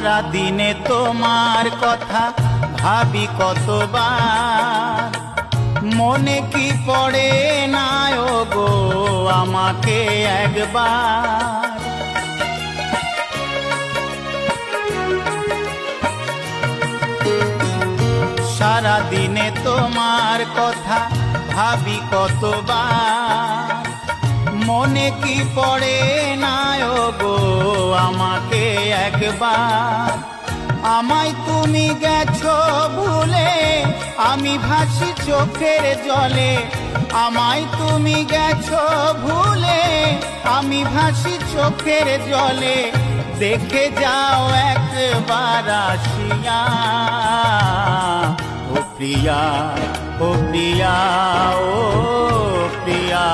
সারা দিনে তোমার কথা ভাবি কতবার, মনে কি পড়ে না গো আমাকে একবার। সারা দিনে তোমার কথা ভাবি কতবার, মনে কি পড়ে না গো আমাকে একবার। আমায় তুমি গেছো ভুলে, আমি ভাসি চোখের জলে। আমায় তুমি গেছো ভুলে, আমি ভাসি চোখের জলে। দেখে যাও একবার আসিয়া, ও প্রিয়া, ও প্রিয়া, ও প্রিয়া।